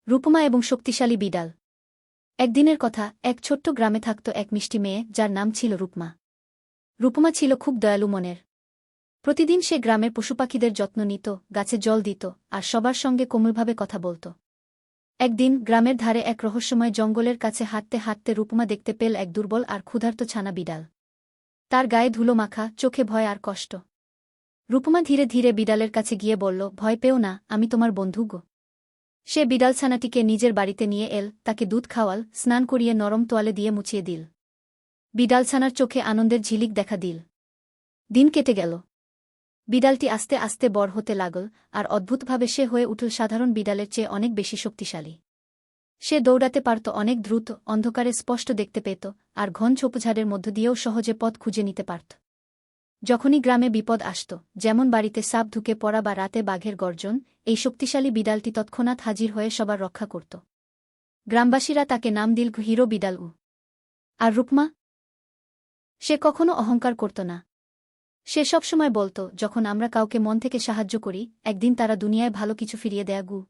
রূপমা এবং শক্তিশালী বিড়াল। একদিনের কথা, এক ছোট্ট গ্রামে থাকত এক মিষ্টি মেয়ে যার নাম ছিল রূপমা। রূপমা ছিল খুব দয়ালু মনের। প্রতিদিন সে গ্রামের পশুপাখিদের যত্ন নিত, গাছে জল দিত, আর সবার সঙ্গে কোমলভাবে কথা বলত। একদিন গ্রামের ধারে এক রহস্যময় জঙ্গলের কাছে হাঁটতে হাঁটতে রূপমা দেখতে পেল এক দুর্বল আর ক্ষুধার্ত ছানা বিড়াল। তার গায়ে ধুলো মাখা, চোখে ভয় আর কষ্ট। রূপমা ধীরে ধীরে বিড়ালের কাছে গিয়ে বলল, ভয় পেও না, আমি তোমার বন্ধু গো। সে বিড়ালছানাটিকে নিজের বাড়িতে নিয়ে এল, তাকে দুধ খাওয়াল, স্নান করিয়ে নরম তোয়ালে দিয়ে মুছিয়ে দিল। বিড়ালছানার চোখে আনন্দের ঝিলিক দেখা দিল। দিন কেটে গেল। বিড়ালটি আস্তে আস্তে বড় হতে লাগল, আর অদ্ভুতভাবে সে হয়ে উঠল সাধারণ বিড়ালের চেয়ে অনেক বেশি শক্তিশালী। সে দৌড়াতে পারত অনেক দ্রুত, অন্ধকারে স্পষ্ট দেখতে পেত, আর ঘন ঝোপঝাড়ের মধ্য দিয়েও সহজে পথ খুঁজে নিতে পারত। যখনই গ্রামে বিপদ আসত, যেমন বাড়িতে সাপ ঢুকে পড়া বা রাতে বাঘের গর্জন, এই শক্তিশালী বিড়ালটি তৎক্ষণাৎ হাজির হয়ে সবার রক্ষা করত। গ্রামবাসীরা তাকে নাম দিল হিরো বিড়াল। আর রূপমা? সে কখনো অহংকার করত না। সে সবসময় বলত, যখন আমরা কাউকে মন থেকে সাহায্য করি, একদিন তারা দুনিয়ায় ভালো কিছু ফিরিয়ে দেয়া গু।